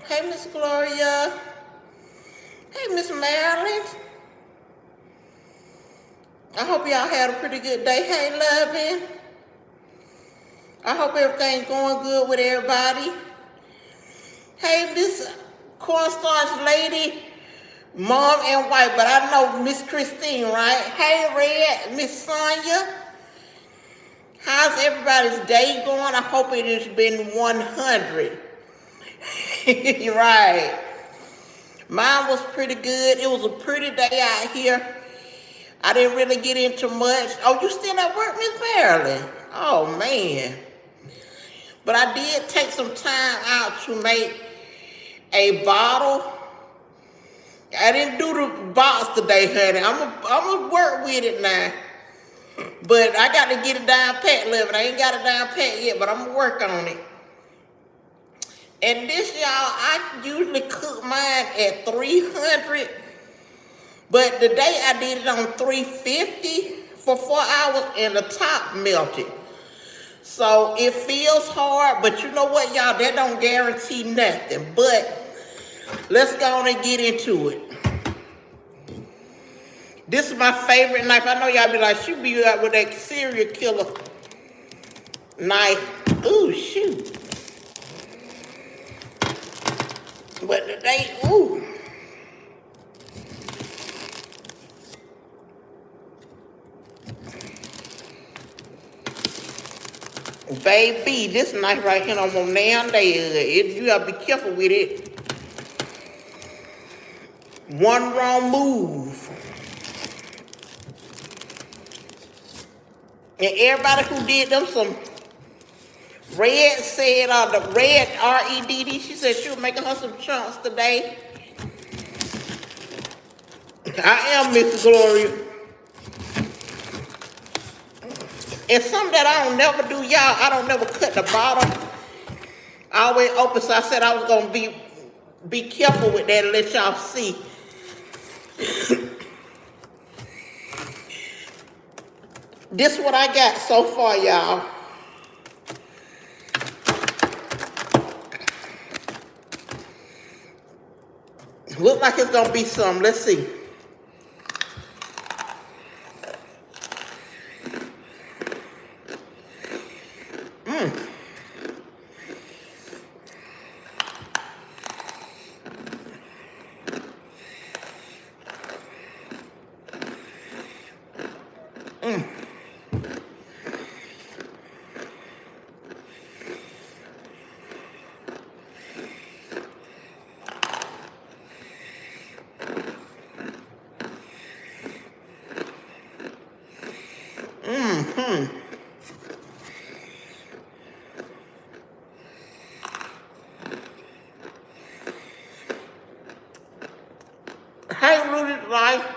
Hey, Miss Gloria. Hey, Miss Marilyn. I hope y'all had a pretty good day. Hey, loving. I hope everything's going good with everybody. Hey, Miss Cornstarch Lady, Mom and Wife, but I know Miss Christine, right? Hey, Red, Miss Sonia. How's everybody's day going? I hope it has been 100. Right. Mine was pretty good. It was a pretty day out here. I didn't really get into much. Oh, you still at work, Miss Marilyn? Oh, man. But I did take some time out to make a bottle. I didn't do the box today, honey. I'm gonna work with it now. But I got to get it down pat level. I ain't got it down pat yet, but I'm gonna work on it. And this, y'all, I usually cook mine at 300. But today I did it on 350 for 4 hours and the top melted. So it feels hard, but you know what, y'all? That don't guarantee nothing. But let's go on and get into it. This is my favorite knife. I know y'all be like, she be out with that serial killer knife. Ooh, shoot. But today, ooh. Baby, this knife right here, I'm gonna nail there. You gotta be careful with it. One wrong move. And everybody who did them some Red said, the Red R-E-D-D, she said she was making her some chunks today. I am Miss Gloria. And something that I don't never do, y'all, I don't never cut the bottom. I always open, so I said I was gonna be careful with that and let y'all see. This is what I got so far, y'all. Look like it's gonna be some. Let's see. Hey, Rudy's life.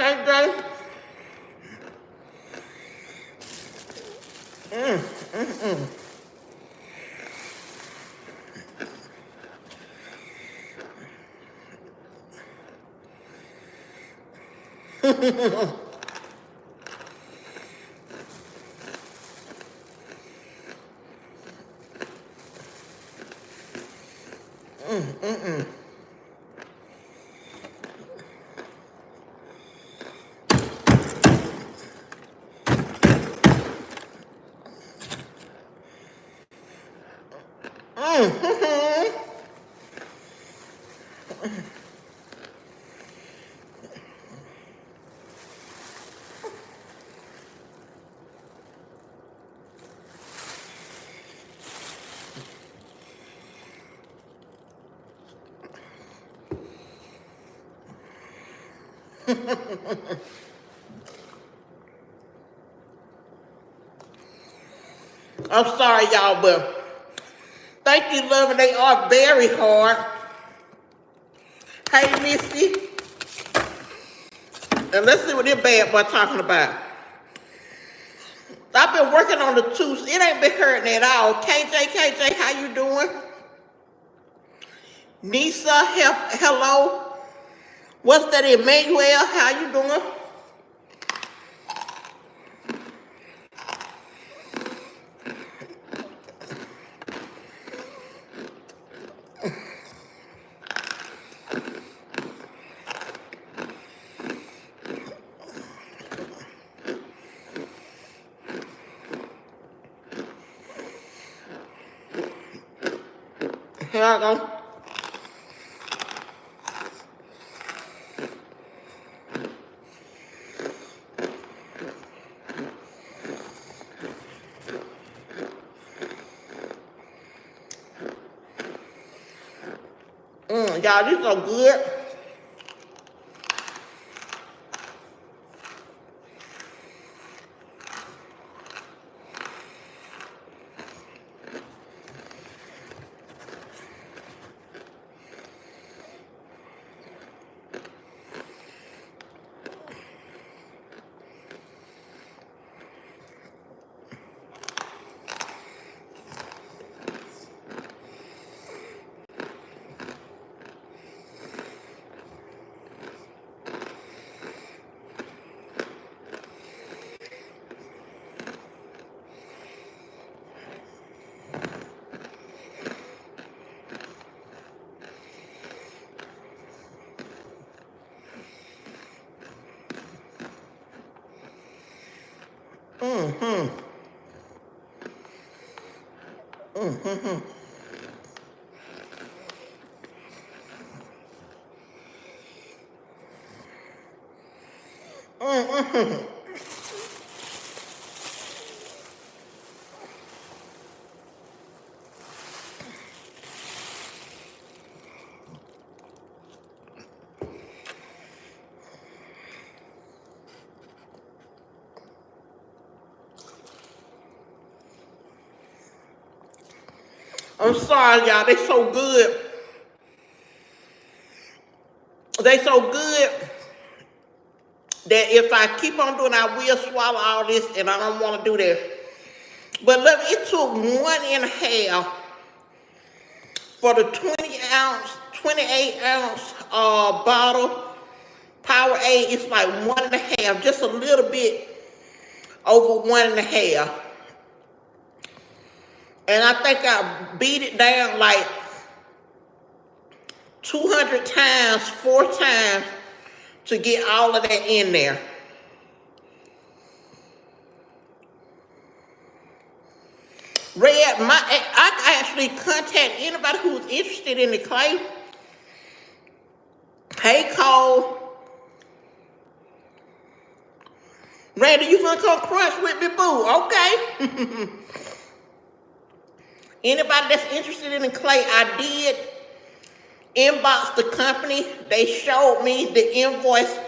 KJ. I'm sorry, y'all, but thank you, love, and they are very hard. Hey, Missy. And let's see what this bad boy talking about. I've been working on the tooth. It ain't been hurting at all. KJ, how you doing? Nisa, hello. What's that, Emmanuel? How you doing? Here I go. Y'all, these are good. I'm sorry, y'all. They so good. They so good that if I keep on doing, I will swallow all this, and I don't want to do that. But look, it took 1.5 for the 28 ounce bottle. Powerade. It's like 1.5, just a little bit over 1.5. And I think I beat it down like 200 times, 4 times to get all of that in there. Red, I actually contact anybody who's interested in the clay. Hey, Cole. Randy, you gonna come crunch with me, boo? Okay. Anybody that's interested in the clay, I did inbox the company. They showed me the invoice,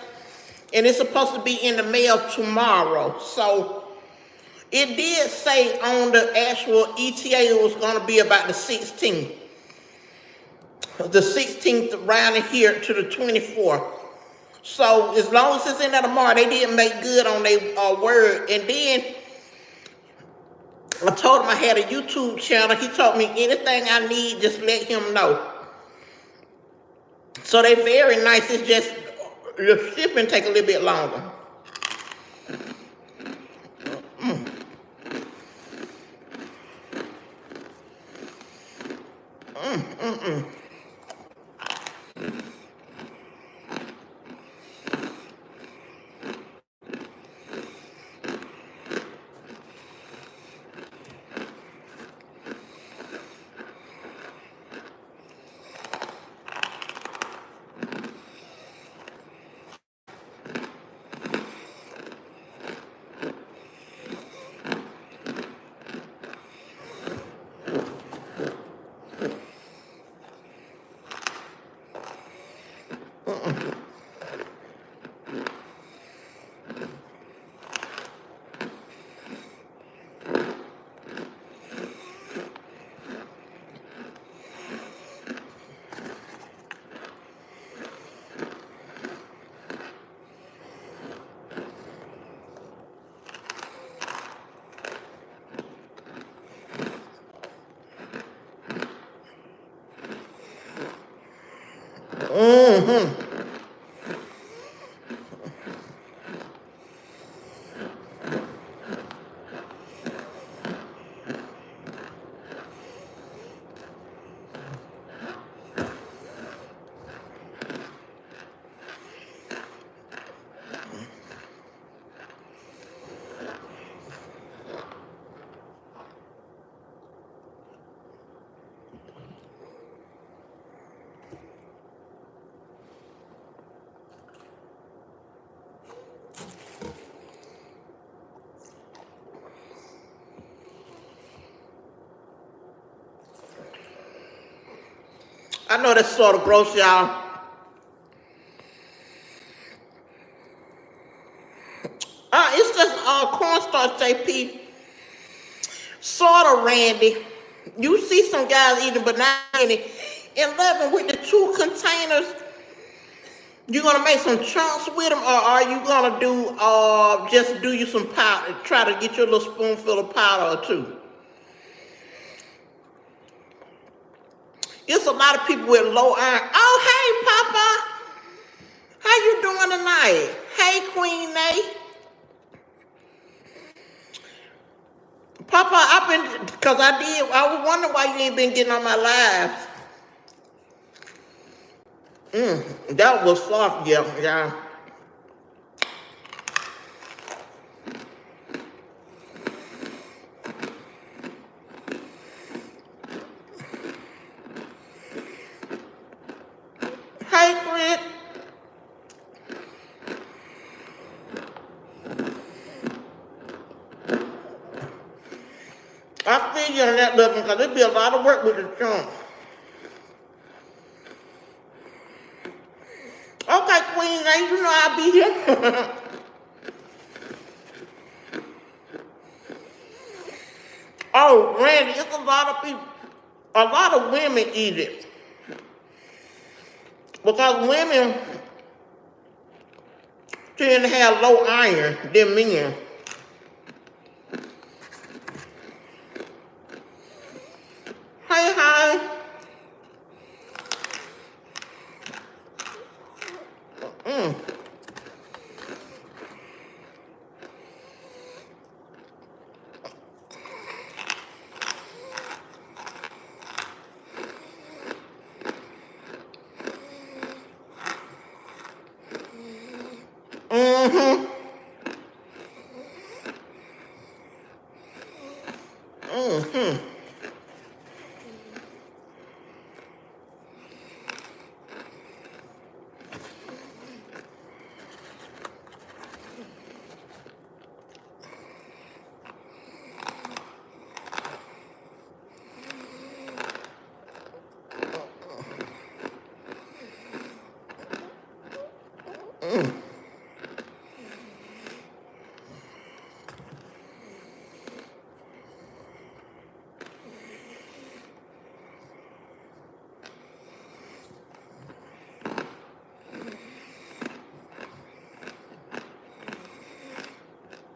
and it's supposed to be in the mail tomorrow. So it did say on the actual ETA it was going to be about the 16th. The 16th round here to the 24th. So as long as it's in there tomorrow, they didn't make good on their word. And then I told him I had a YouTube channel. He told me anything I need, just let him know. So they very nice. It's just the shipping take a little bit longer. I know that's sort of gross, y'all. It's just cornstarch, JP. Sort of Randy. You see some guys eating, but not any. And Levin, with the 2 containers, you gonna make some chunks with them, or are you gonna do just do you some powder? Try to get you a little spoonful of powder or two. It's a lot of people with low iron. Oh, hey, Papa. How you doing tonight? Hey, Queen Nay. Papa, I was wondering why you ain't been getting on my lives. That was soft, yeah. Hey, Chris. I feel you on that, little because it'd be a lot of work with the chunk. Okay, Queen, now you know I'll be here. Oh, Randy, it's a lot of people, a lot of women eat it. Because women tend to have low iron than men. Hey, hi. Mm-hmm. Mm-hmm.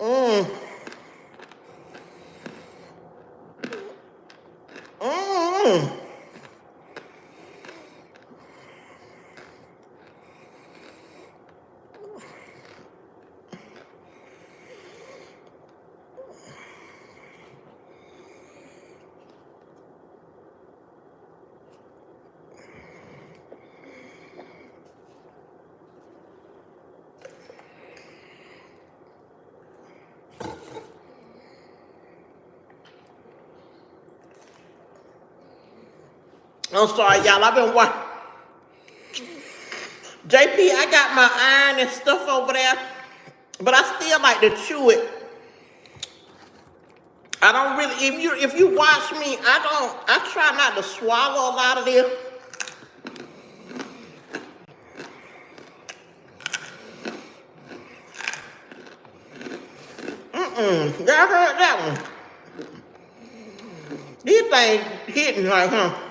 Mm. Mm. I'm sorry, y'all. I've been watching. JP, I got my iron and stuff over there, but I still like to chew it. I don't really. If you watch me, I try not to swallow a lot of this. Y'all heard that one? These things hitting like, huh?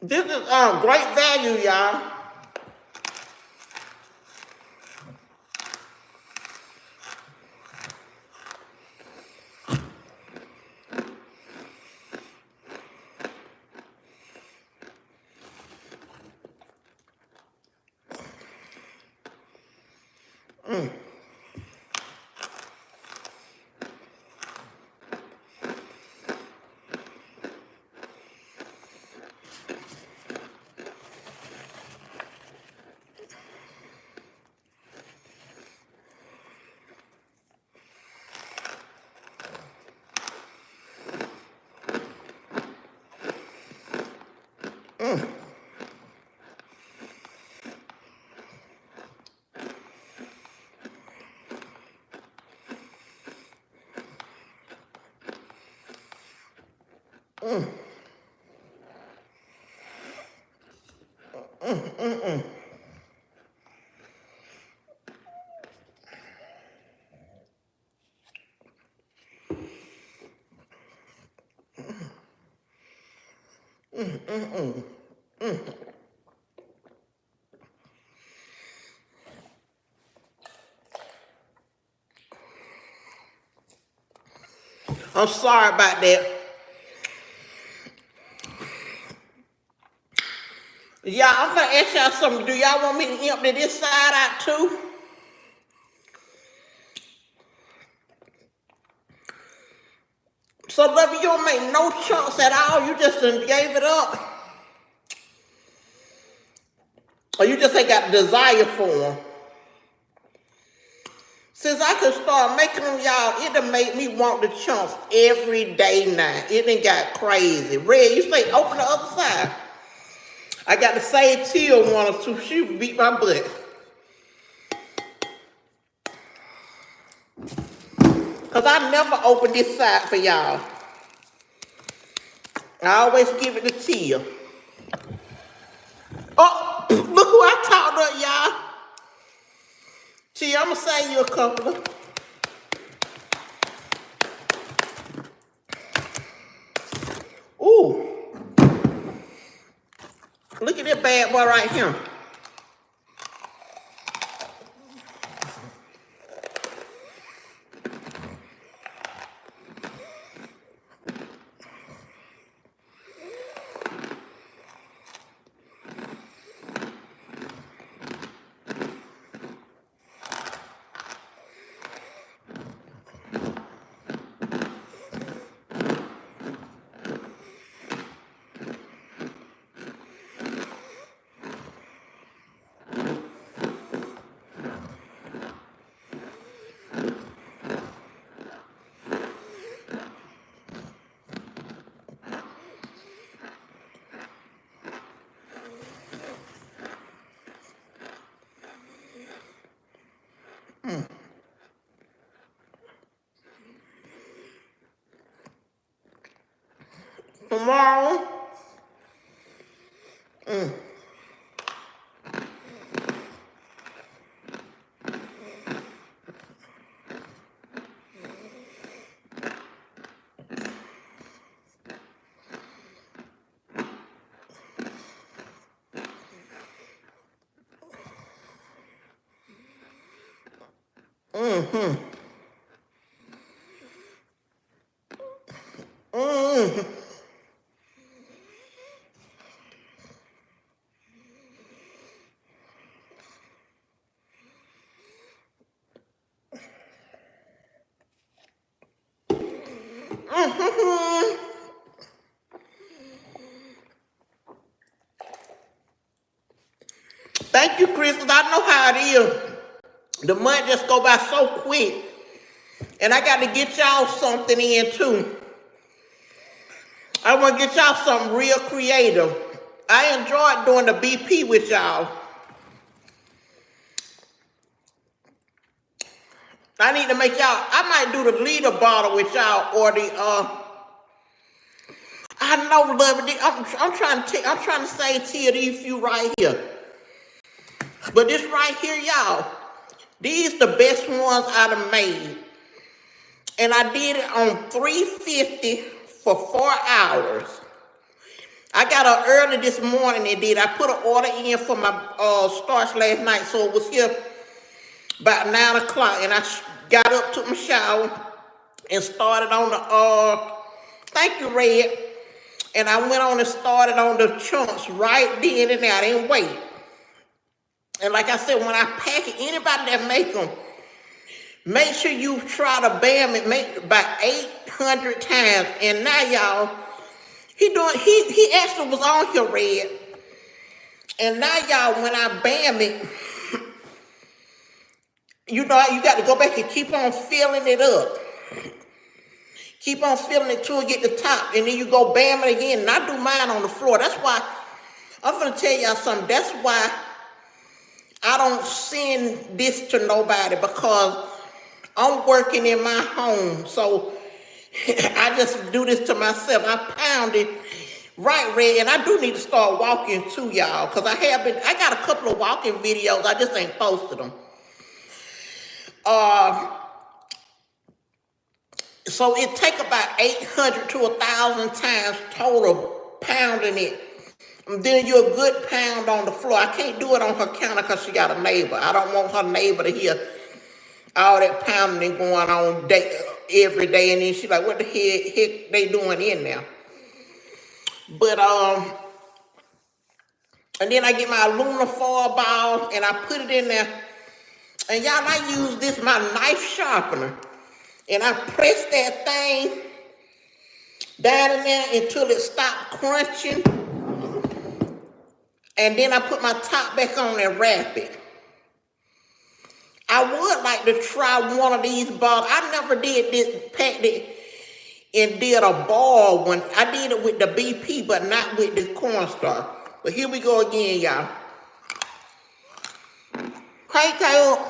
This is great value, y'all. I'm sorry about that. Y'all, I'm gonna ask y'all something. Do y'all want me to empty this side out too? So, love, you don't make no chunks at all. You just done gave it up. Or you just ain't got the desire for them. Since I could start making them, y'all, it done made me want the chunks every day now. It done got crazy. Red, you say open the other side. I got to say Tia one or two. She beat my butt. Because I never open this side for y'all. I always give it to Tia. Oh, look who I talked to, y'all. Tia, I'm going to save you a couple of. Ooh. Look at this bad boy right here. Tomorrow. Thank you, Chris, 'cause I know how it is. The month just go by so quick. And I got to get y'all something in, too. I want to get y'all something real creative. I enjoyed doing the BP with y'all. I need to make y'all, I might do the leader bottle with y'all or the, I know, love it. I'm trying to say to these few right here. But this right here, y'all, these the best ones I done made. And I did it on $3.50 for 4 hours. I got up early this morning and did. I put an order in for my starch last night, so it was here about 9 o'clock. And I got up, took my shower, and started on the, thank you, Red. And I went on and started on the chunks right then and there. I didn't wait. And like I said, when I pack it, anybody that make them, make sure you try to bam it, make about 800 times. And now, y'all, he actually was on here, Red. And now, y'all, when I bam it, you know, you got to go back and keep on filling it up. Keep on filling it till it get the top. And then you go bam it again. And I do mine on the floor. That's why I'm gonna tell y'all something. That's why I don't send this to nobody, because I'm working in my home. So I just do this to myself. I pound it right, Red, and I do need to start walking too, y'all, because I got a couple of walking videos. I just ain't posted them. So it take about 800 to 1,000 times total pounding it. And then you're a good pound on the floor. I can't do it on her counter because she got a neighbor. I don't want her neighbor to hear all that pounding going on every day. And then she's like, what the heck they doing in there? But, and then I get my aluminum foil ball and I put it in there. And y'all, I use this, my knife sharpener. And I press that thing down in there until it stops crunching. And then I put my top back on and wrap it. I would like to try one of these balls. I never did this, packed it and did a ball one. I did it with the BP, but not with the cornstarch. But here we go again, y'all. Hey, Kale.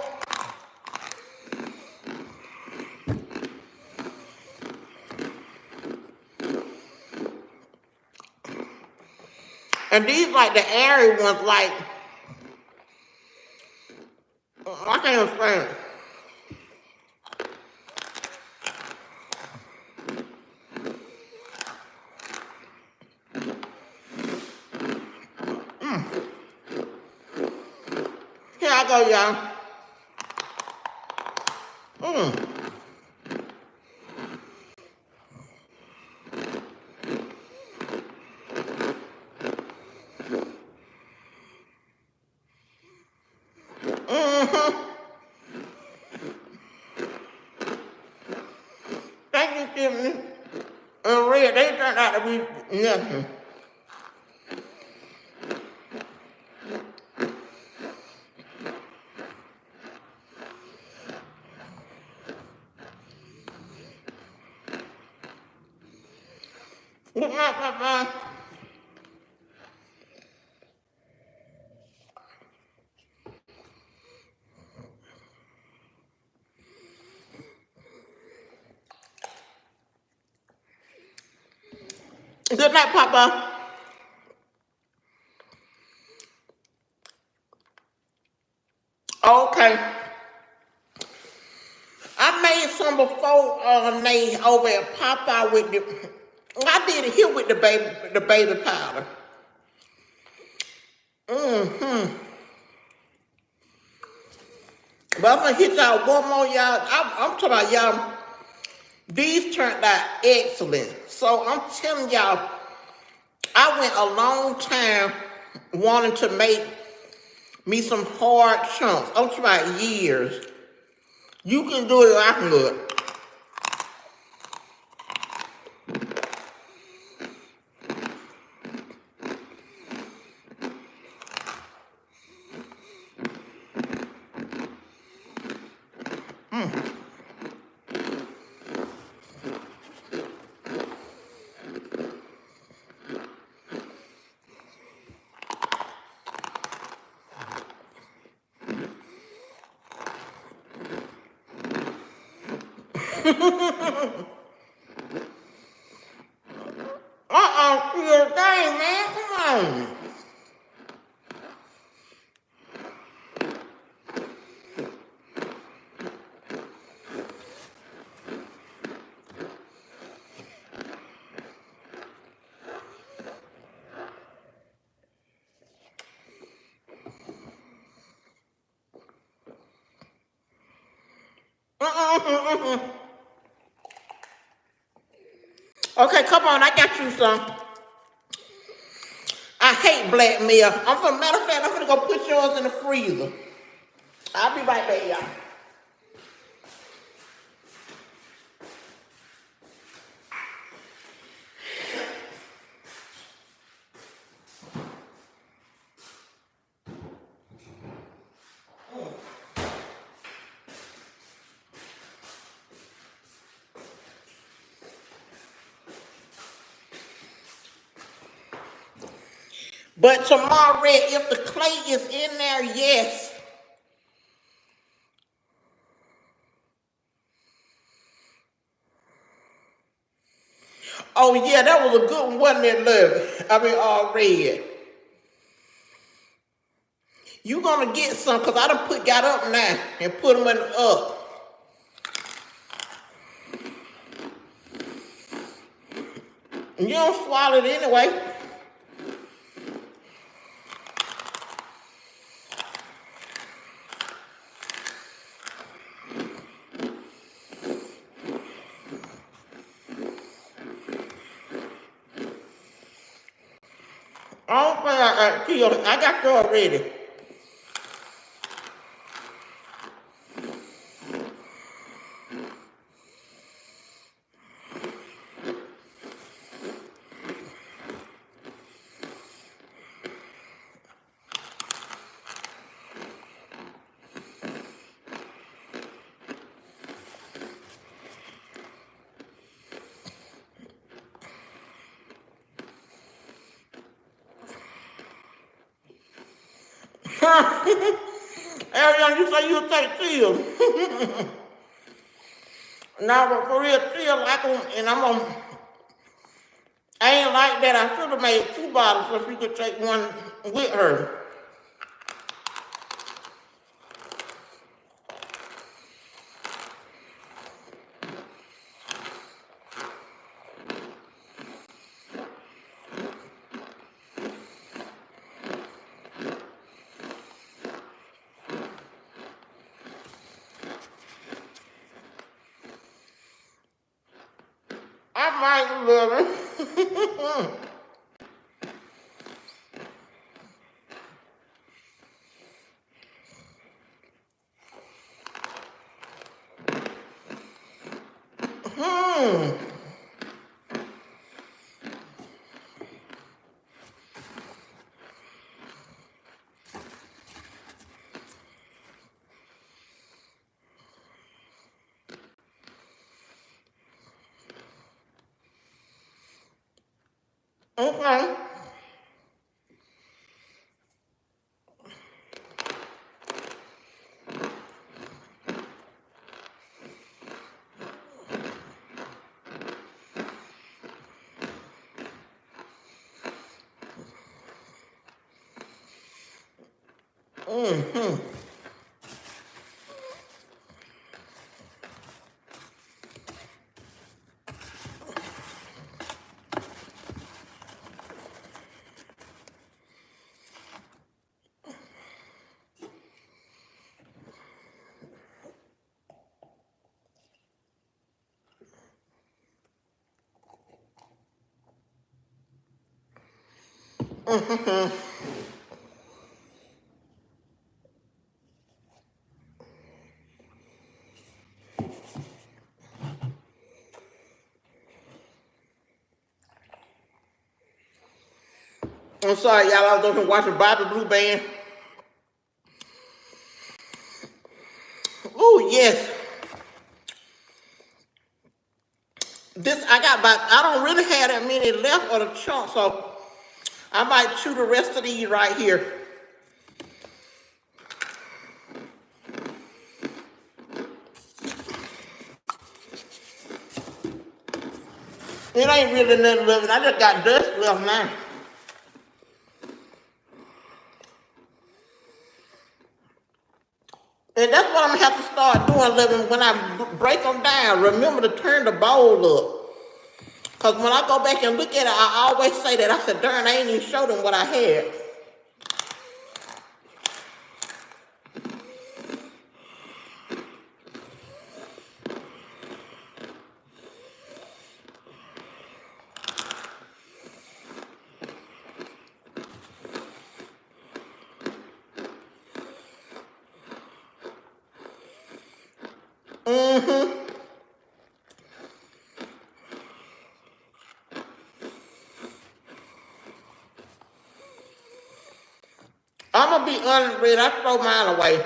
And these like the airy ones, like, I can't explain it. Here I go, y'all. Thank you, Tiffany. And Red, they turned out to be nothing. Good night, Papa. Good night, Papa. Okay. I made some before, Nate, over at Popeye with the. I did it here with the baby powder. But I'm gonna hit y'all one more, y'all. I'm talking about y'all. These turned out excellent. So I'm telling y'all, I went a long time wanting to make me some hard chunks. I'm talking about years. You can do it, I can do it. Do your thing, man. Come on. Okay, come on. I got you some. I hate blackmail. Matter of fact, I'm gonna go put yours in the freezer. I'll be right back, y'all. But tomorrow, if the clay is in there, yes. Oh yeah, that was a good one, wasn't it, love? I mean, all red. You gonna get some, cause I done got up now and put them in up. You don't swallow it anyway. I don't think I got killed. I got you already. Ariana, you say you'll take pills. Now, but for real, chill, like, and I'm on. I ain't like that. I should have made 2 bottles so she could take one with her. I might love it. Okay. I'm sorry, y'all. I was over here watching Bobby Blue Band. Oh yes. This I got about. I don't really have that many left of the chunk, so I might chew the rest of these right here. It ain't really nothing left. I just got dust left now. And that's what I'm gonna have to start doing, living when I break them down. Remember to turn the bowl up. Cause when I go back and look at it, I always say that. I said, darn, I ain't even showed them what I had. I'm gonna be honest with you, I throw mine away.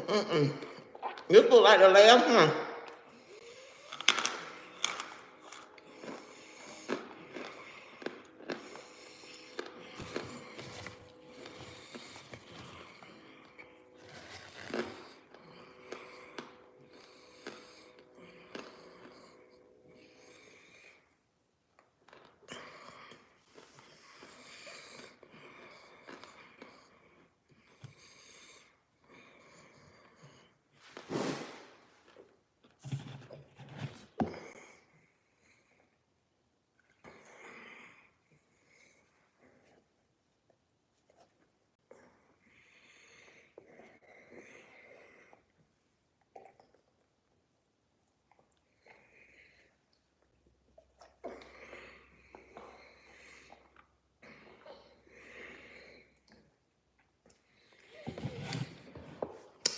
This look like the last one.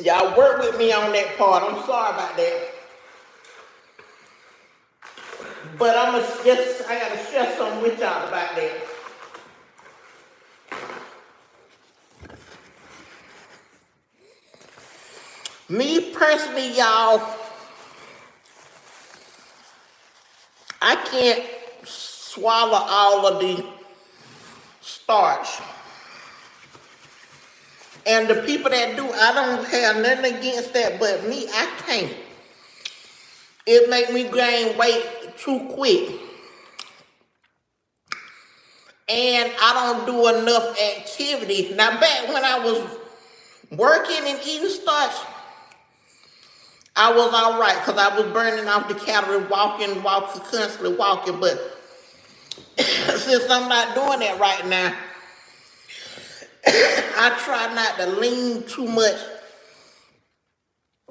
Y'all work with me on that part. I'm sorry about that. But I gotta share something with y'all about that. Me personally, y'all, I can't swallow all of the starch. And the people that do, I don't have nothing against that, but me, I can't. It make me gain weight too quick. And I don't do enough activity. Now, back when I was working and eating starch, I was all right because I was burning off the calories, walking, constantly walking. But since I'm not doing that right now, I try not to lean too much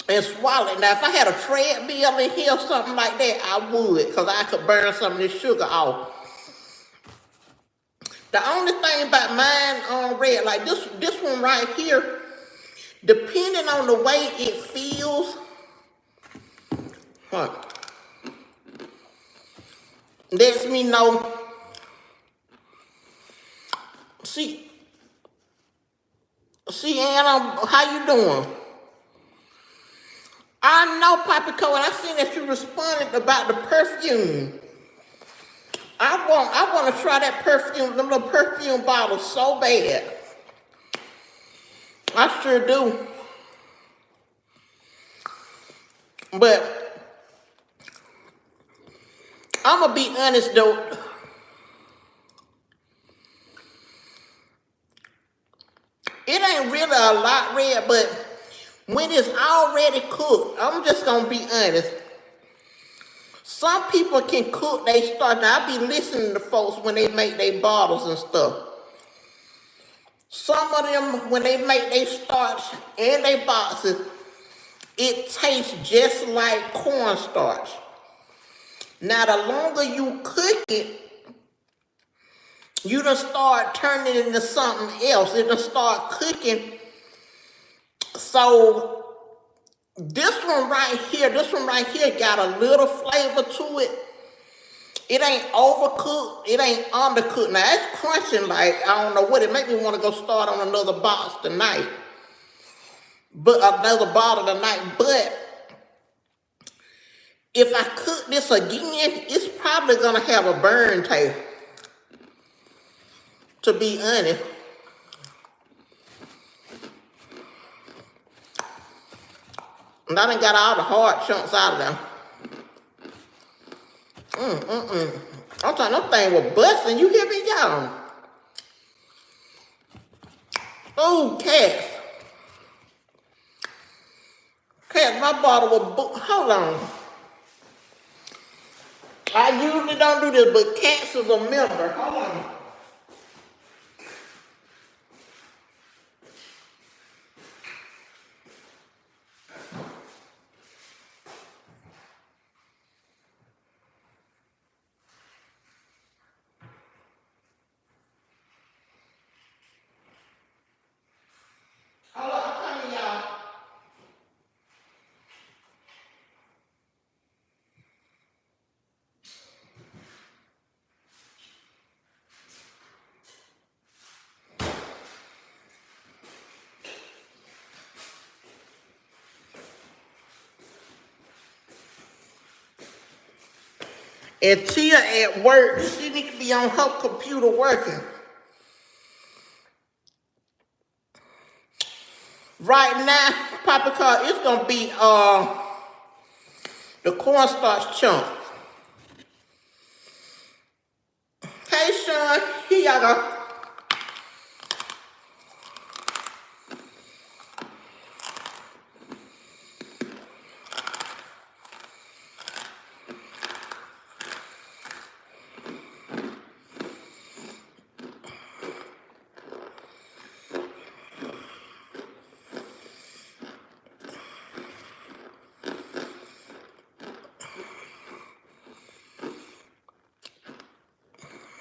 and swallow it. Now, if I had a treadmill in here or something like that, I would, because I could burn some of this sugar off. The only thing about mine on red, like this one right here, depending on the way it feels, lets me know. See, Anna, how you doing? I know, Poppy Cole, and I seen that you responded about the perfume. I want to try that perfume, them little perfume bottles so bad. I sure do. But I'm going to be honest though. It ain't really a lot red, but when it's already cooked, I'm just going to be honest. Some people can cook they starch. I be listening to folks when they make their bottles and stuff. Some of them, when they make their starch and their boxes, it tastes just like cornstarch. Now, the longer you cook it, you done start turning it into something else. It done start cooking. So, this one right here got a little flavor to it. It ain't overcooked. It ain't undercooked. Now, it's crunching like, I don't know what. It make me want to go start on another box tonight. But another bottle tonight. But if I cook this again, it's probably going to have a burn taste. To be honest. And I done got all the hard chunks out of them. I'm telling them thing was busting. You hear me, y'all? Oh, Cass. Cass, my bottle was hold on. I usually don't do this, but Cass is a member. Hold on. Hold on, I'm coming, y'all. And Tia at work, she need to be on her computer working. Right now, Papa Car, it's gonna be the cornstarch chunk. Hey Sean, here y'all go.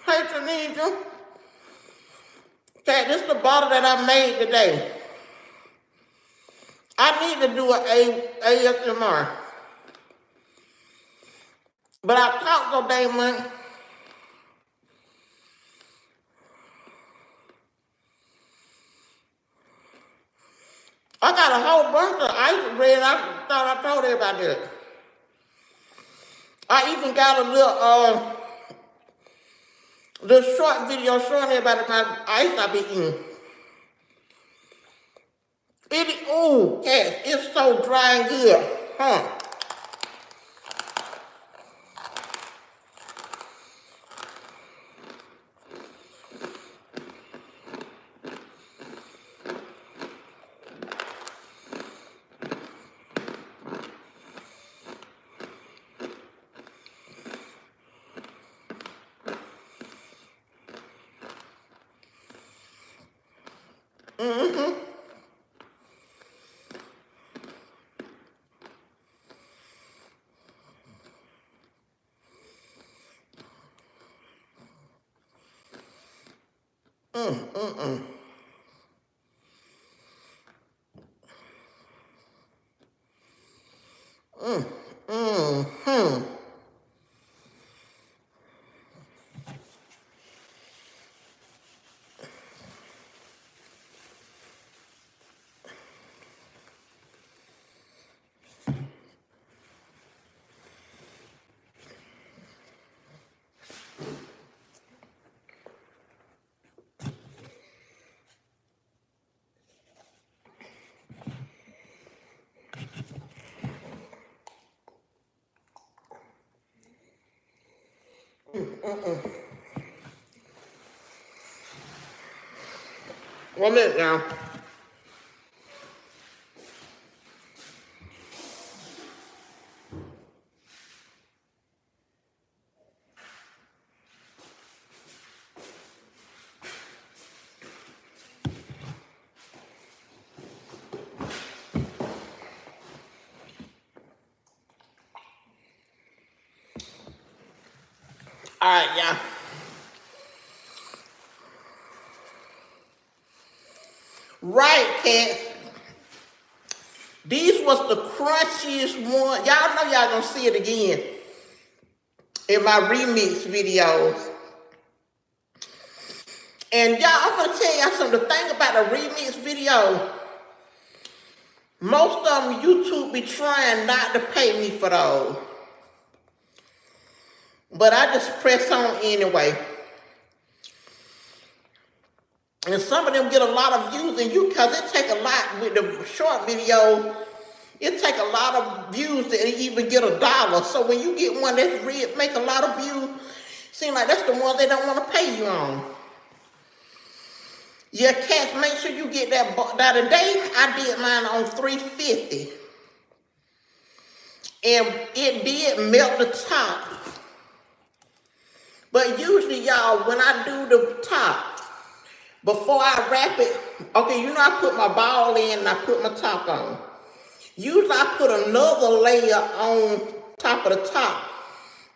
Hey Tanisha. Okay, this is the bottle that I made today. I need to do an ASMR. But I talk so dang much. I got a whole bunch of ice bread. I thought I told everybody that. I even got a little short video showing everybody my ice I be eating. Ooh, yes, it's so dry and good. Huh. Mm-hmm. Mm-mm-mm. Mm-hmm. Mm-mm. 1 minute now. All right, y'all. Right, cats. These was the crunchiest one. Y'all know y'all gonna see it again in my remix videos. And y'all, I'm gonna tell y'all something. The thing about a remix video, most of them YouTube be trying not to pay me for those. But I just press on anyway. And some of them get a lot of views, and cause it take a lot with the short video, it take a lot of views to even get $1. So when you get one that's make a lot of views, seem like that's the ones they don't want to pay you on. Yeah, cats, make sure you get that. Now today I did mine on 350, and it did melt the top. But usually, y'all, when I do the top, before I wrap it, okay, you know I put my ball in and I put my top on. Usually I put another layer on top of the top,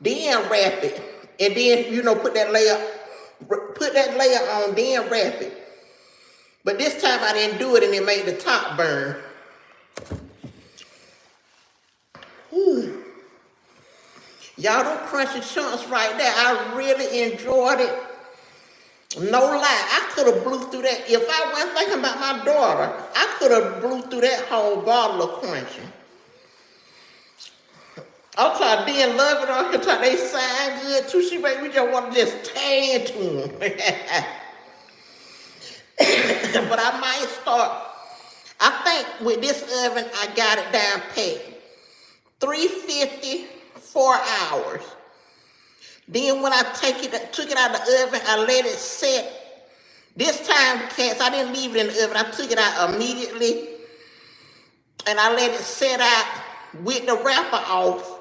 then wrap it, and then, you know, put that layer on, then wrap it. But this time I didn't do it, and it made the top burn. Whew. Y'all, them crunchy chunks right there, I really enjoyed it. No lie, I could have blew through that. If I wasn't thinking about my daughter, I could have blew through that whole bottle of crunching. I'm trying to then love it on here, trying they sound good too. She make me just want to just tan to them. But I might start, I think with this oven, I got it down pat. 350, 4 hours. Then when I took it out of the oven, I let it set. This time, cats, I didn't leave it in the oven. I took it out immediately, and I let it set out with the wrapper off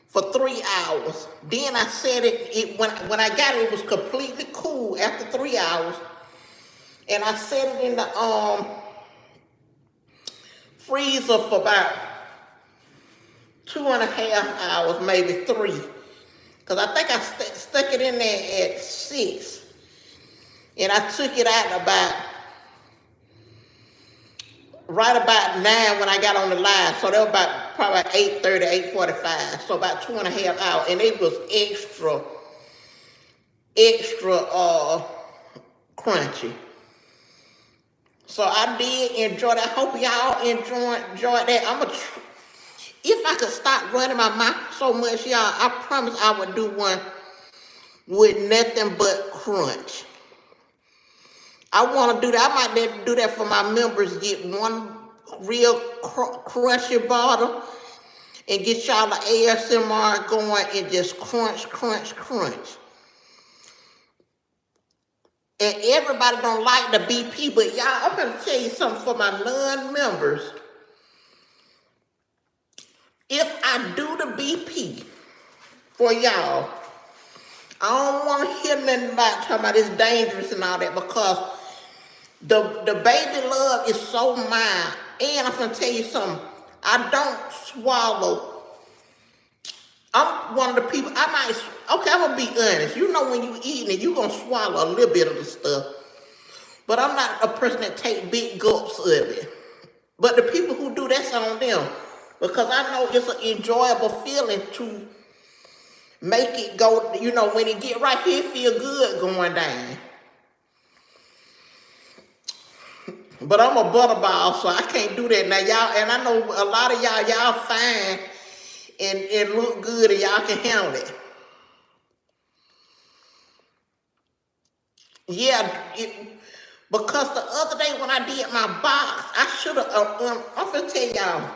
for 3 hours. Then I set it when I got it, it was completely cool after 3 hours. And I set it in the freezer for about 2.5 hours, maybe 3. Because I think I stuck it in there at 6. And I took it out right about 9 when I got on the line. So that was about probably 8:30, 8:45. So about 2.5 hours. And it was extra crunchy. So I did enjoy that. I hope y'all enjoyed that. If I could stop running my mouth so much, y'all, I promise I would do one with nothing but crunch. I want to do that. I might do that for my members. Get one real crunchy bottle and get y'all the ASMR going and just crunch, crunch, crunch. And everybody don't like the BP, but y'all, I'm going to tell you something for my non-members. If I do the BP for y'all, I don't want to hear nothing about talking about it's dangerous and all that, because the baby love is so mild. And I'm going to tell you something. I don't swallow. I'm one of the people, I'm going to be honest. You know when you eating it, you're going to swallow a little bit of the stuff. But I'm not a person that take big gulps of it. But the people who do, that's on them. Because I know it's an enjoyable feeling to make it go, you know, when it get right here, it feel good going down. But I'm a butterball, so I can't do that now, y'all. And I know a lot of y'all fine and look good and y'all can handle it. Yeah, because the other day when I did my box, I should have, I'm going to tell y'all,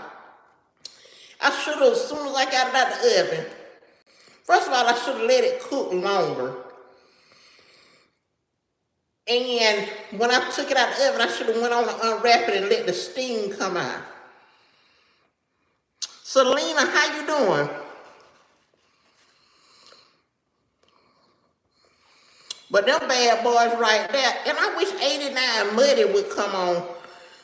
I should have, as soon as I got it out of the oven, first of all, I should have let it cook longer. And when I took it out of the oven, I should have went on to unwrap it and let the steam come out. Selena, how you doing? But them bad boys right there, and I wish 89 Muddy would come on,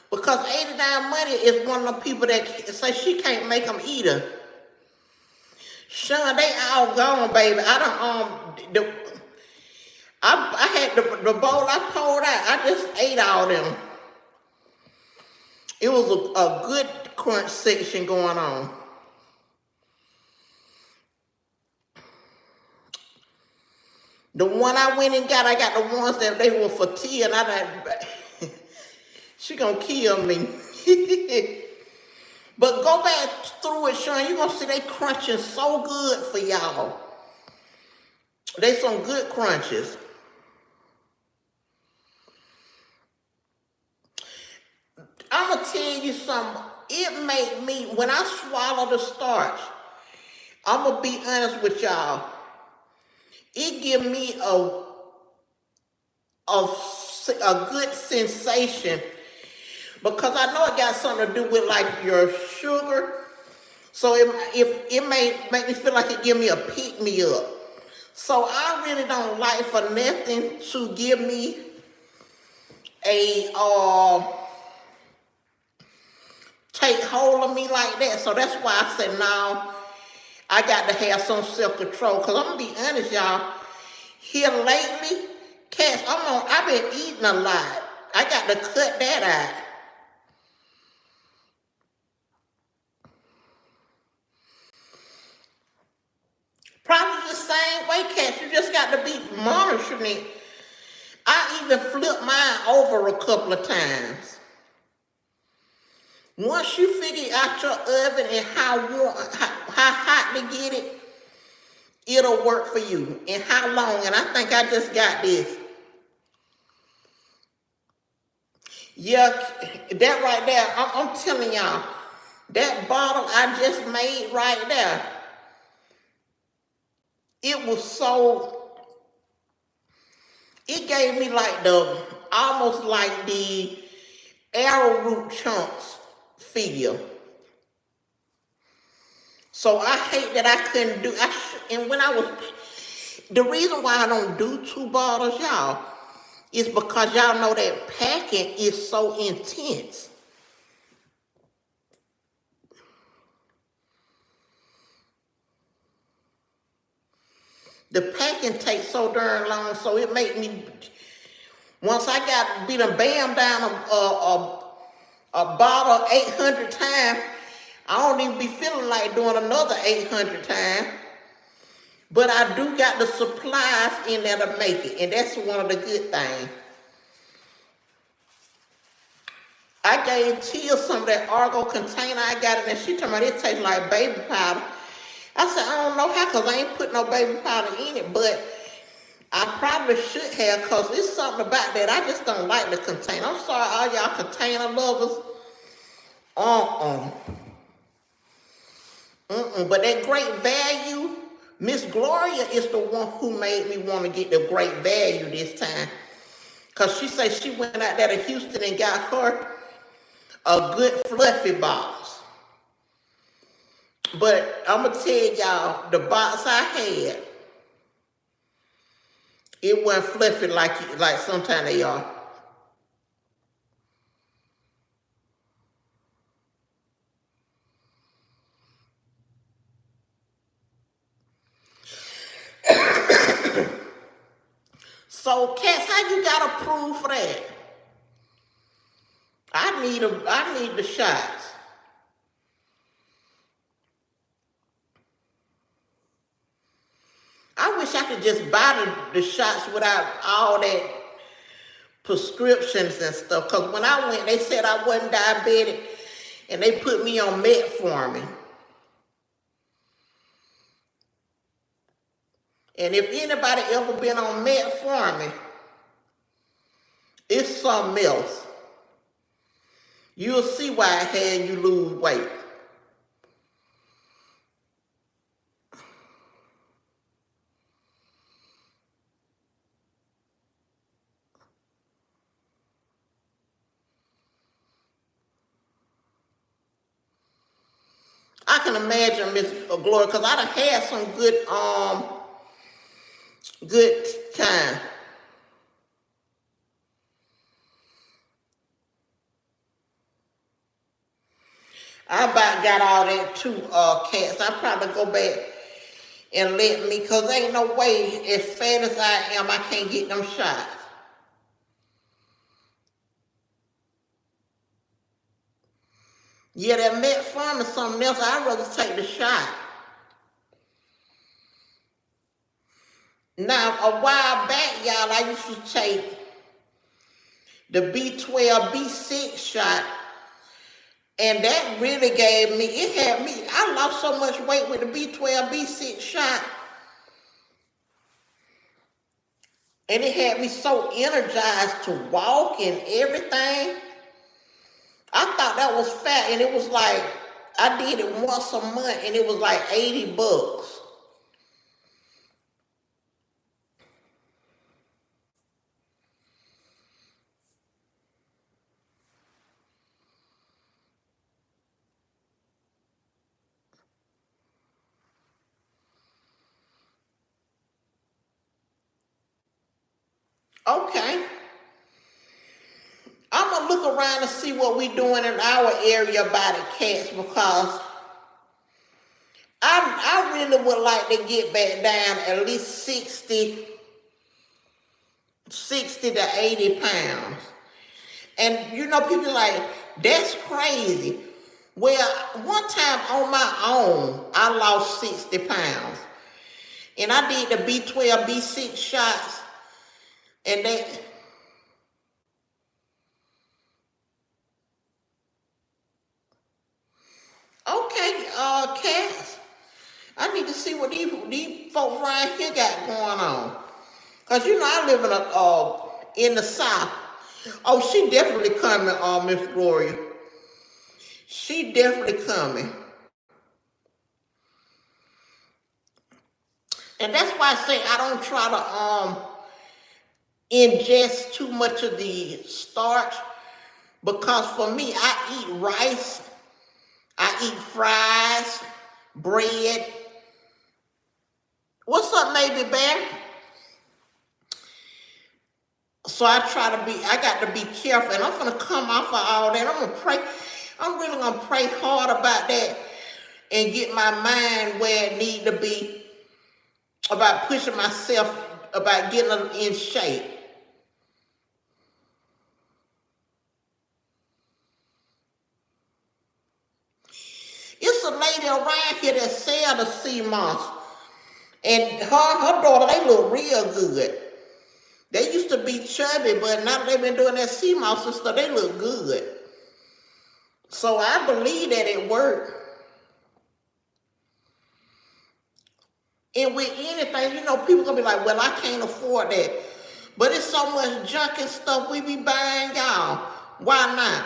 because 89 Muddy is one of the people that say she can't make them eat her. Sean, they all gone, baby. I had the bowl I poured out. I just ate all them. It was a good crunch section going on. The one I went and got, I got the ones that they were for tea, and she gonna kill me. But go back through it, Sean. You're gonna see they crunching so good for y'all. They some good crunches. I'm gonna tell you something. It made me, when I swallow the starch, I'm gonna be honest with y'all, it give me a good sensation, because I know it got something to do with like your sugar. So it may make me feel like it give me a pick-me-up. So I really don't like for nothing to give me a take hold of me like that. So that's why I said, no, I got to have some self-control. Because I'm going to be honest, y'all. Here lately, cats, I've been eating a lot. I got to cut that out. Probably the same way, cats. You just got to be monitoring it. I even flipped mine over a couple of times. Once you figure out your oven and how hot to get it, it'll work for you. And how long. And I think I just got this. Yeah, that right there, I'm telling y'all, that bottle I just made right there, it was so, it gave me like almost like the arrowroot chunks feel. So I hate that I couldn't do, and when I was, the reason why I don't do 2 bottles, y'all, is because y'all know that packing is so intense. The packing takes so darn long, so it made me, once I got be done bam down a bottle 800 times, I don't even be feeling like doing another 800 times. But I do got the supplies in there to make it, and that's one of the good things. I gave Tia some of that Argo container I got in there. She told me it tastes like baby powder. I said, I don't know how, because I ain't put no baby powder in it, but I probably should have, because it's something about that. I just don't like the container. I'm sorry, all y'all container lovers. But that Great Value, Miss Gloria is the one who made me want to get the Great Value this time. Because she said she went out there to Houston and got her a good fluffy box. But I'm going to tell y'all, the box I had, it wasn't fluffy like sometimes they are. So, Cass, how you got approved for that? I need the shots. I wish I could just buy the shots without all that prescriptions and stuff. Because when I went, they said I wasn't diabetic, and they put me on metformin. And if anybody ever been on metformin, it's something else. You'll see why it had you lose weight. I can imagine Miss Gloria, because I done had some good time. I about got all that too, Cats. I probably go back and let me, because ain't no way, as fat as I am, I can't get them shots. Yeah, that metformin is something else. I'd rather take the shot. Now, a while back, y'all, I used to take the B12, B6 shot, and that really gave me, it had me, I lost so much weight with the B12, B6 shot, and it had me so energized to walk and everything. I thought that was fat, and it was like, I did it once a month, and it was like $80. Okay. I'm going to look around and see what we doing in our area about the cats, because I really would like to get back down at least 60 to 80 pounds. And you know, people like, that's crazy. Well, one time on my own, I lost 60 pounds. And I did the B12, B6 shots. And they, okay, Cass. folks around here got going on. Cause you know I live in the South. Oh, she definitely coming, Miss Gloria. She definitely coming. And that's why I say I don't try to ingest too much of the starch because for me I eat rice, I eat fries, bread. What's up, maybe bear? So I got to be careful, and I'm gonna come off of all that. I'm gonna pray. I'm really gonna pray hard about that and get my mind where it need to be about pushing myself, about getting in shape. It's a lady around here that sell the sea moss, and her daughter, they look real good. They used to be chubby, but now they've been doing that sea moss and stuff, they look good. So I believe that it worked. And with anything, you know, people gonna be like, well, I can't afford that. But it's so much junk and stuff we be buying, y'all. Why not?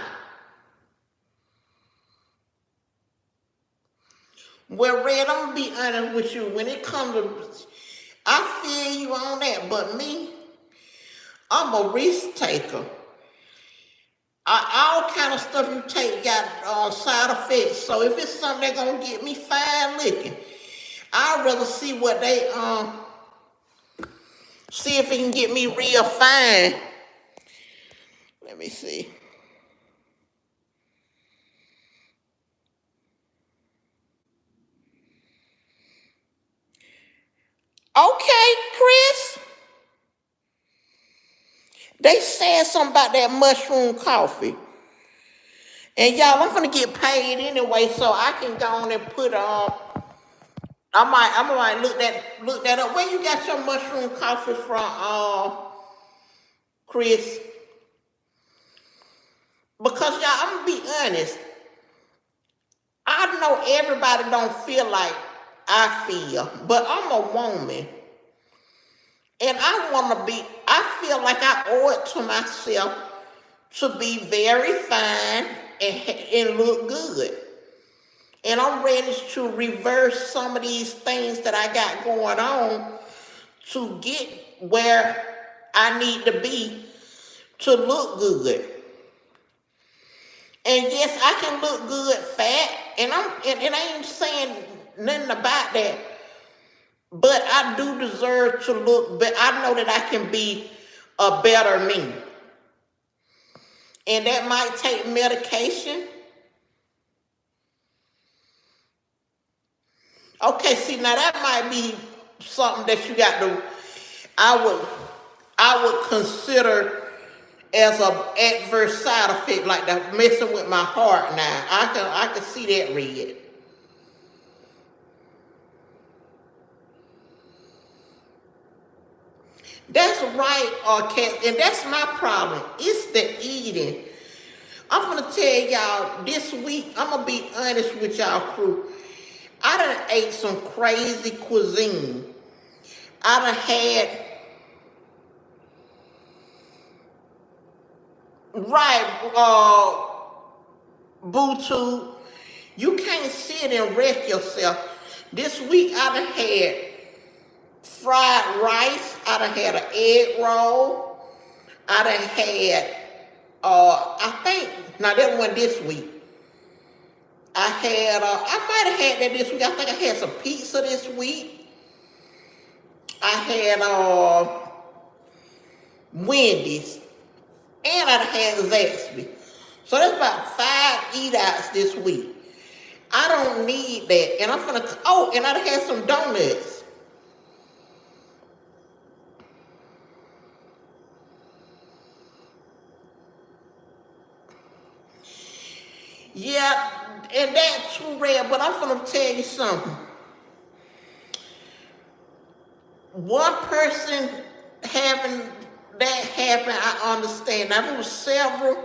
Well, Red, I'm gonna be honest with you. When it comes to, I feel you on that, but me, I'm a risk taker. All kind of stuff you take got side effects. So if it's something that's gonna get me fine looking, I'd rather see what they see if it can get me real fine. Let me see. Okay, Chris. They said something about that mushroom coffee. And y'all, I'm gonna get paid anyway, so I can go on and put I might look that up. Where you got your mushroom coffee from, Chris? Because y'all, I'm gonna be honest. I know everybody don't feel like I feel, but I'm a woman. And I feel like I owe it to myself to be very fine and look good. And I'm ready to reverse some of these things that I got going on to get where I need to be to look good. And yes, I can look good fat, and I ain't saying nothing about that. But I do deserve to look better. I know that I can be a better me. And that might take medication. Okay, see, now that might be something that you got to, I would consider as a adverse side effect, like that messing with my heart now. I can see that, Red. That's right, Kat, and that's my problem. It's the eating. I'm gonna tell y'all this week, I'm gonna be honest with y'all crew. I done ate some crazy cuisine. I done had, right, Bluetooth. You can't sit and rest yourself. This week I done had fried rice. I done had an egg roll. I done had, I think, now that one this week. I might have had that this week. I think I had some pizza this week. I had, Wendy's. And I had Zaxby. So that's about 5 eat-outs this week. I don't need that. And and I had some donuts. Yeah, and that's too rare, but I'm gonna tell you something. One person having that happen, I understand. Now, if it was several,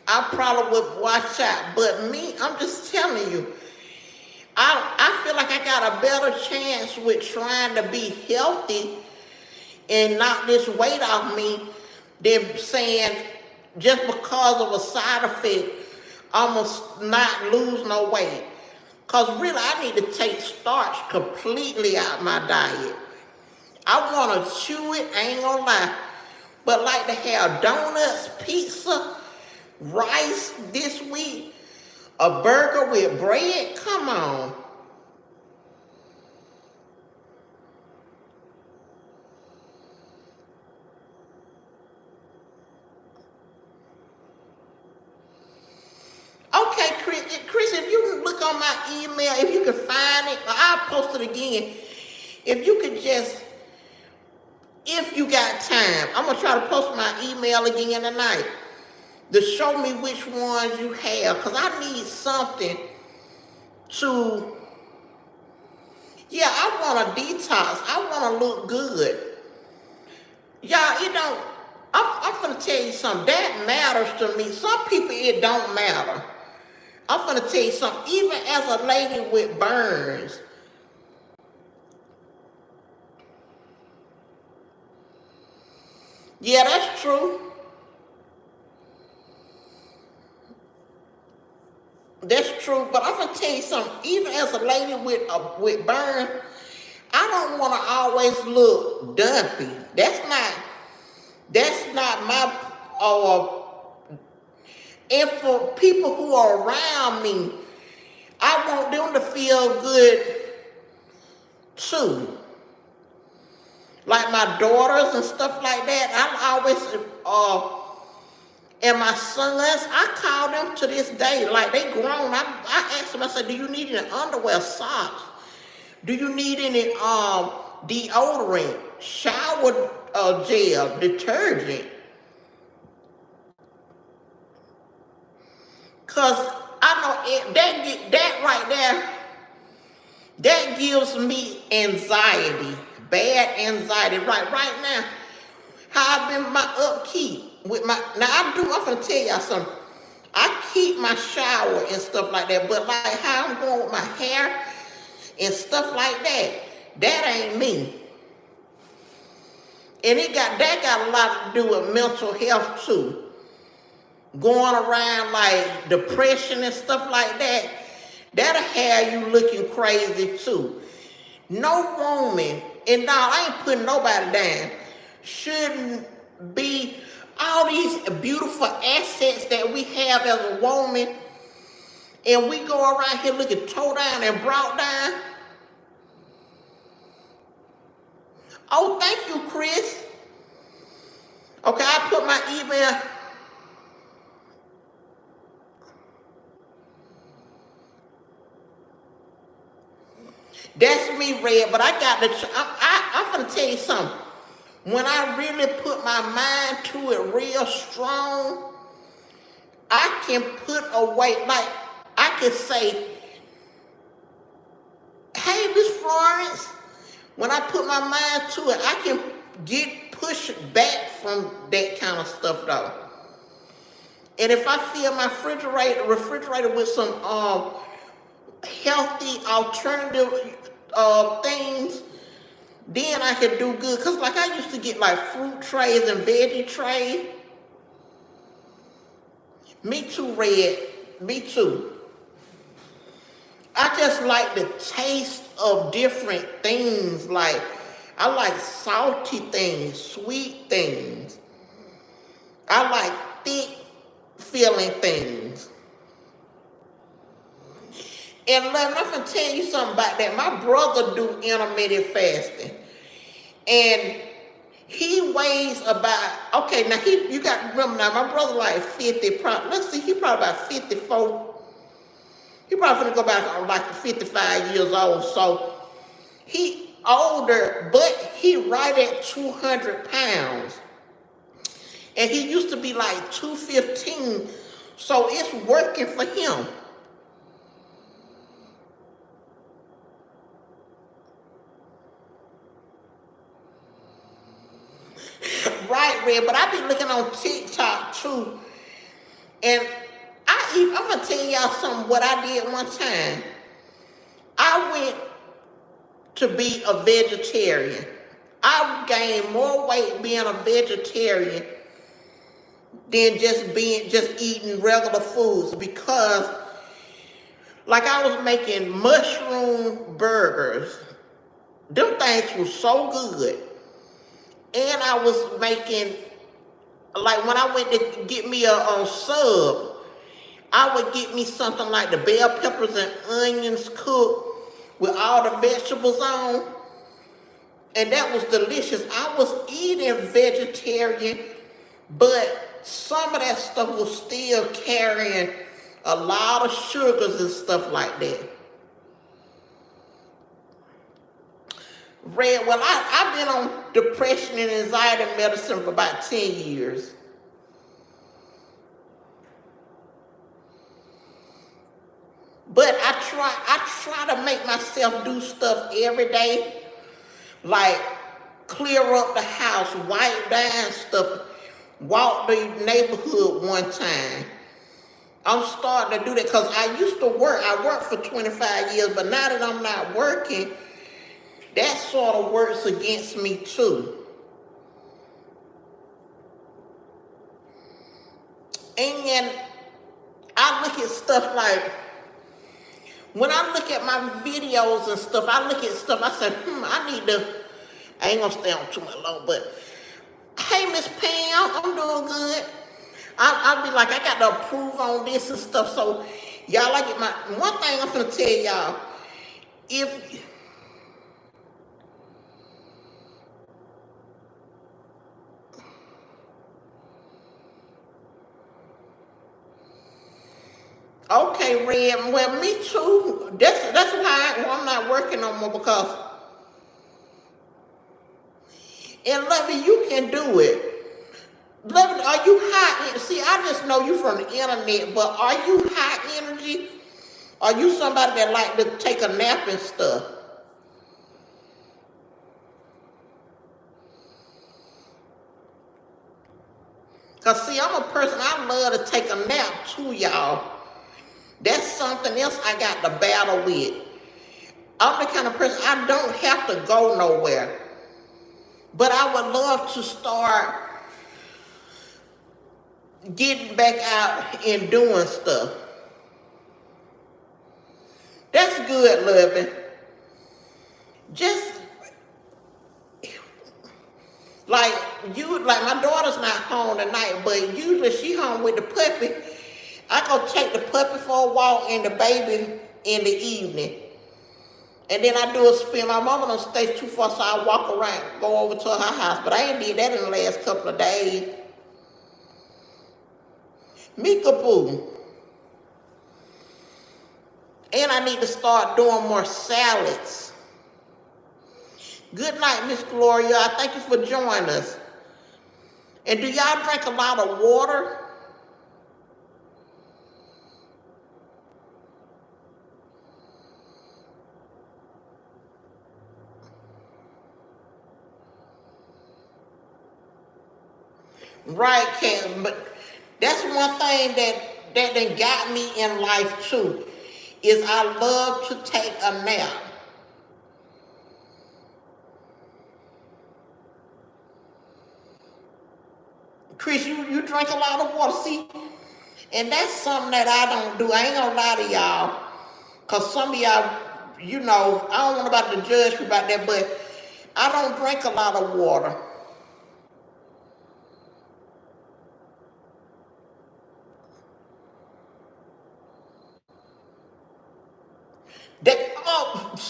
I probably would watch out. But me, I'm just telling you, I feel like I got a better chance with trying to be healthy and knock this weight off me than saying just because of a side effect, I'm going to not lose no weight. Because really, I need to take starch completely out of my diet. I want to chew it, I ain't going to lie. But like to have donuts, pizza, rice this week, a burger with bread, come on. Okay, Chris, if you can look on my email, if you can find it, I'll post it again. If you could just, if you got time, I'm going to try to post my email again tonight to show me which ones you have, because I need something to, yeah, I want to detox. I want to look good. Y'all, it don't, I'm going to tell you something. That matters to me. Some people, it don't matter. I'm going to tell you something. Even as a lady with burns, yeah, that's true. That's true. But I'm going to tell you something. Even as a lady with burns, I don't want to always look dumpy. That's not my, and for people who are around me, I want them to feel good too. Like my daughters and stuff like that, I always, and my sons, I call them to this day, like they grown. I ask them, I said, do you need any underwear, socks? Do you need any deodorant, shower gel, detergent? Cause I know that right there, that gives me anxiety, bad anxiety. Right now, how I've been my upkeep with my, now I'm gonna tell y'all something. I keep my shower and stuff like that, but like how I'm going with my hair and stuff like that ain't me. And that got a lot to do with mental health too. Going around like depression and stuff like that'll have you looking crazy too. No woman, and now I ain't putting nobody down, shouldn't be all these beautiful assets that we have as a woman, and we go around here looking toe down and brought down. Oh, thank you, Chris. Okay, I put my email. That's me, Red, but I got the, I'm gonna tell you something. When I really put my mind to it real strong, I can put away, like, I can say, hey, Miss Florence, when I put my mind to it, I can get pushed back from that kind of stuff, though. And if I fill my refrigerator with some healthy alternative things, then I can do good. Cause like I used to get like fruit trays and veggie trays. Me too, Red. Me too. I just like the taste of different things. Like I like salty things, sweet things. I like thick feeling things. And love, I'm gonna tell you something about that. My brother do intermittent fasting. And he weighs about, okay, now you got to remember now, my brother like 50, let's see, he probably about 54. He probably gonna go back like 55 years old. So he older, but he right at 200 pounds. And he used to be like 215. So it's working for him. Right, Red, but I be looking on TikTok too. And I'm gonna tell y'all something what I did one time. I went to be a vegetarian. I gained more weight being a vegetarian than just eating regular foods, because like I was making mushroom burgers. Them things were so good. And I was making, like when I went to get me a sub, I would get me something like the bell peppers and onions cooked with all the vegetables on. And that was delicious. I was eating vegetarian, but some of that stuff was still carrying a lot of sugars and stuff like that. Red, well, I've been on depression and anxiety medicine for about 10 years. But I try to make myself do stuff every day, like clear up the house, wipe down stuff, walk the neighborhood one time. I'm starting to do that because I used to work. I worked for 25 years, but now that I'm not working, that sort of works against me too. And I look at stuff like, when I look at my videos and stuff, I look at stuff, I say, I ain't gonna stay on too much long, but hey, Miss Pam, I'm doing good. I'll be like, I got to approve on this and stuff. So, y'all, I get my, one thing I'm gonna tell y'all, if, okay, Red, well, me too. That's why I'm not working no more, because, and Lovey, you can do it. Lovey, are you high? See, I just know you from the internet, but are you high energy? Are you somebody that like to take a nap and stuff? Because, see, I'm a person, I love to take a nap too, y'all. That's something else I got to battle with. I'm the kind of person, I don't have to go nowhere. But I would love to start getting back out and doing stuff. That's good, loving. Just like my daughter's not home tonight, but usually she home with the puppy. I go take the puppy for a walk and the baby in the evening. And then I do a spin. My mama don't stay too far, so I walk around, go over to her house. But I ain't did that in the last couple of days. Meekaboo. And I need to start doing more salads. Good night, Miss Gloria. I thank you for joining us. And do y'all drink a lot of water? Right, Ken, but that's one thing that done got me in life too, is I love to take a nap. Chris, you drink a lot of water, see? And that's something that I don't do. I ain't gonna lie to y'all, because some of y'all, I don't want nobody to judge me about that, but I don't drink a lot of water.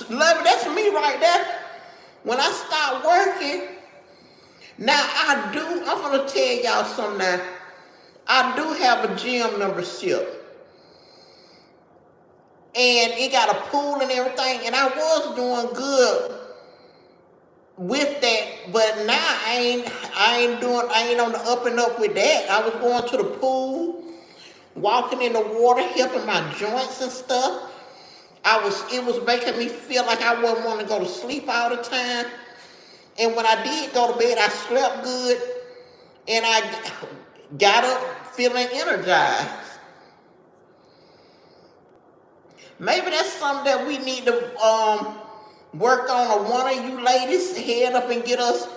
Love, that's me right there. When I start working, now I'm gonna tell y'all something now. I do have a gym membership. And it got a pool and everything, and I was doing good with that, but now I ain't on the up and up with that. I was going to the pool, walking in the water, helping my joints and stuff. It was making me feel like I wouldn't want to go to sleep all the time. And when I did go to bed, I slept good, and I got up feeling energized. Maybe that's something that we need to work on, or one of you ladies head up and get us.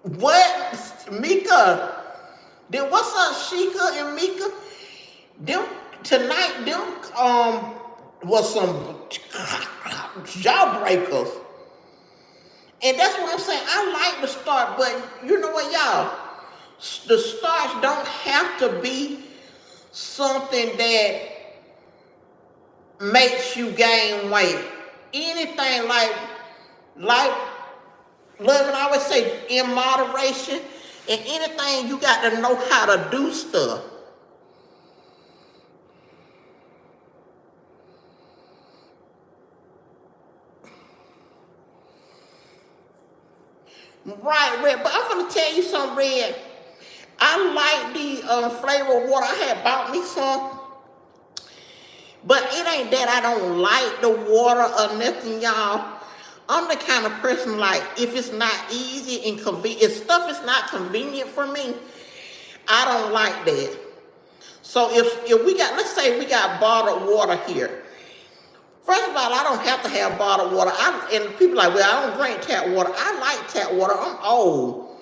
What? Mika? Then what's up, Sheikah and Mika? Them tonight, them was some jawbreakers. And that's what I'm saying. I like the starch, but you know what, y'all? The starch don't have to be something that makes you gain weight. Anything like Love and I always say in moderation, and anything you got to know how to do stuff. Right, Red, but I'm gonna tell you something, Red. I like the flavor water. I had bought me some, but it ain't that I don't like the water or nothing, y'all. I'm the kind of person, like, if it's not easy and convenient, if stuff is not convenient for me, I don't like that. So if we got, let's say we got bottled water here. First of all, I don't have to have bottled water. And people are like, well, I don't drink tap water. I like tap water. I'm old.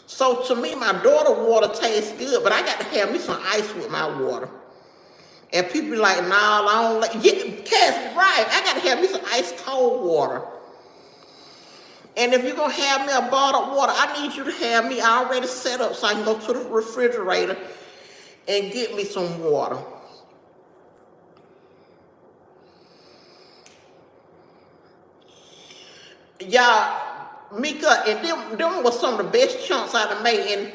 So to me, my daughter water tastes good, but I got to have me some ice with my water. And people be like, nah, I don't like, yeah, Cass, right, I got to have me some ice cold water. And if you're going to have me a bottled water, I need you to have me already set up so I can go to the refrigerator and get me some water. Y'all, Mika, and them was some of the best chunks I done made. And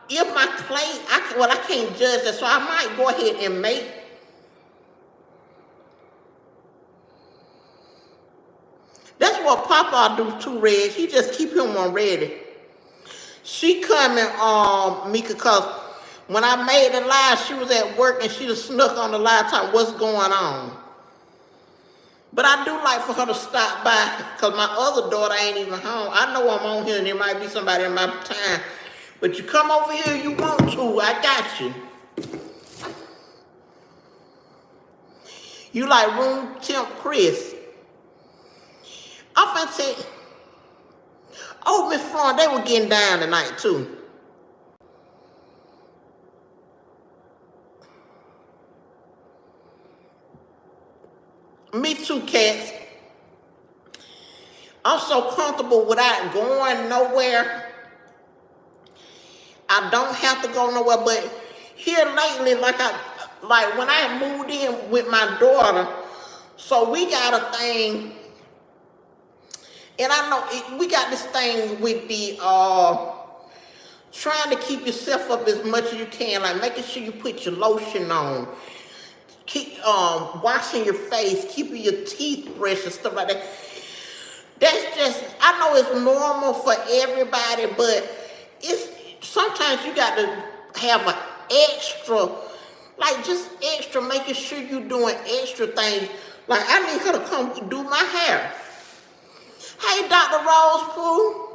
if my plate, I can't judge that, so I might go ahead and make. That's what Papa do too, Red. He just keep him on ready. She coming, Mika, because when I made the live, she was at work and she just snuck on the live time, what's going on? But I do like for her to stop by, because my other daughter ain't even home. I know I'm on here and there might be somebody in my time. But you come over here if you want to, I got you. You like room temp Chris. I'm finna say, oh, Miss Fawn, they were getting down tonight too. Me too, Cats. I'm so comfortable without going nowhere. I don't have to go nowhere, but here lately, like when I moved in with my daughter, so we got a thing, and I know we got this thing with the trying to keep yourself up as much as you can, like making sure you put your lotion on, keep washing your face, keeping your teeth brushed and stuff like that. That's just, I know it's normal for everybody, but it's sometimes you got to have an extra, like just extra, making sure you're doing extra things. Like I need her to come do my hair. Hey, Dr. Rose Pooh.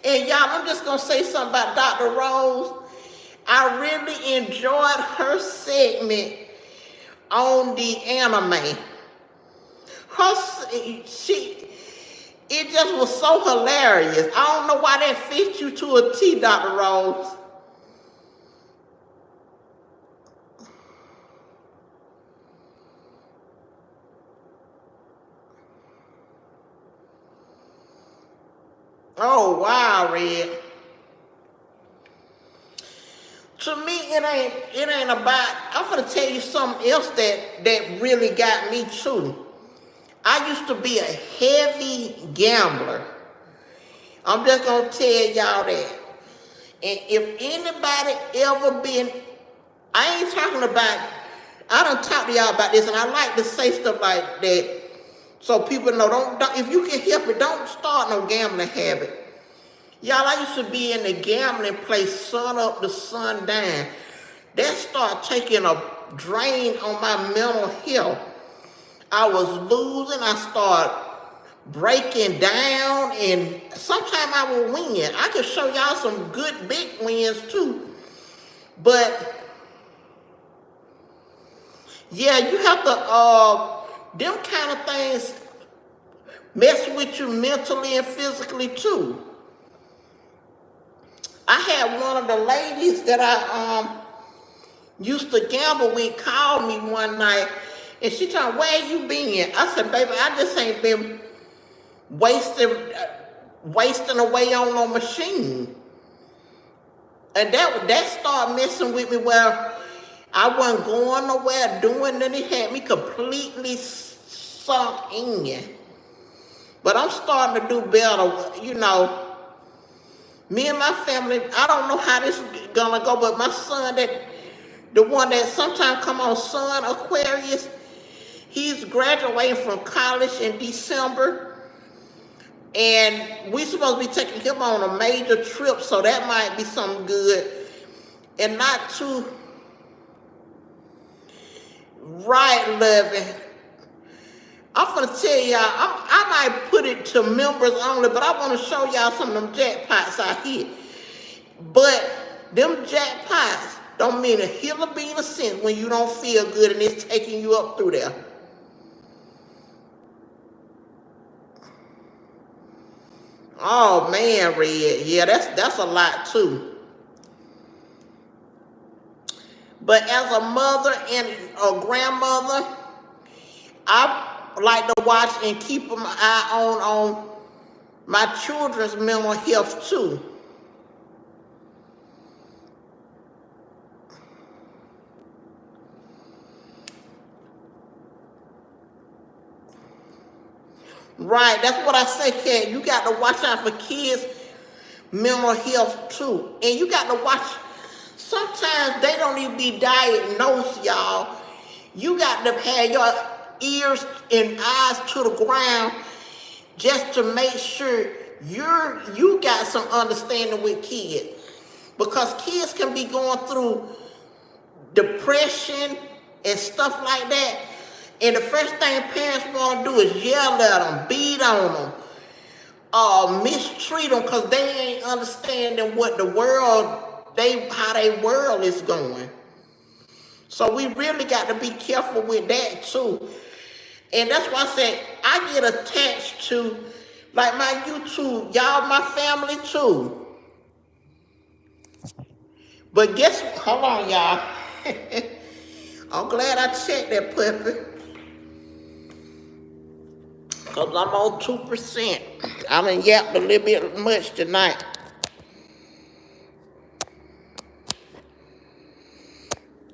And y'all, I'm just gonna say something about Dr. Rose. I really enjoyed her segment on the anime. It just was so hilarious. I don't know why that fits you to a T, Dr. Rose. Oh, wow, Red. To me, it ain't about, I'm gonna tell you something else that really got me too. I used to be a heavy gambler. I'm just gonna tell y'all that. And if anybody ever been, I ain't talking about, I done talked to y'all about this, and I like to say stuff like that so people know, don't if you can help it, don't start no gambling habit. Y'all, I used to be in the gambling place sun up to sundown. That started taking a drain on my mental health. I was losing, I started breaking down, and sometimes I would win. I could show y'all some good big wins too. But Yeah, you have to, them kind of things mess with you mentally and physically too. I had one of the ladies that I used to gamble with call me one night, and she told me, "Where you been?" I said, "Baby, I just ain't been wasting away on no machine." And that started messing with me where I wasn't going nowhere, doing nothing. It had me completely sunk in. But I'm starting to do better, you know. Me and my family, I don't know how this is gonna go, but my son, the one that sometimes come on Sun Aquarius, he's graduating from college in December. And we supposed to be taking him on a major trip, so that might be something good. And not too right, loving. I'm gonna tell y'all, I might put it to members only, but I want to show y'all some of them jackpots I hit. But them jackpots don't mean a hill of bean of sense when you don't feel good and it's taking you up through there. Oh man, Red, yeah, that's a lot too. But as a mother and a grandmother, I like to watch and keep an eye on my children's mental health too. Right, that's what I say, Kat. You got to watch out for kids' mental health too. And you got to watch, sometimes they don't even be diagnosed, y'all. You got to have your ears and eyes to the ground just to make sure you got some understanding with kids. Because kids can be going through depression and stuff like that. And the first thing parents want to do is yell at them, beat on them, mistreat them because they ain't understanding what the world, how their world is going. So we really got to be careful with that too. And that's why I said I get attached to, like, my YouTube, y'all my family too. But guess, hold on y'all. I'm glad I checked that puppy. Because I'm on 2%. I done yapped a little bit much tonight.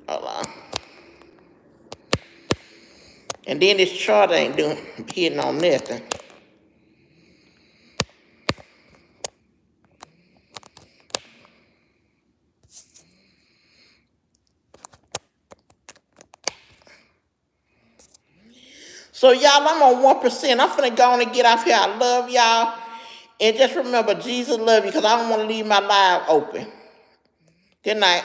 Hold on. And then this chart ain't hitting on nothing. So y'all, I'm on 1%. I'm finna go on and get off here. I love y'all. And just remember, Jesus love you because I don't want to leave my live open. Good night.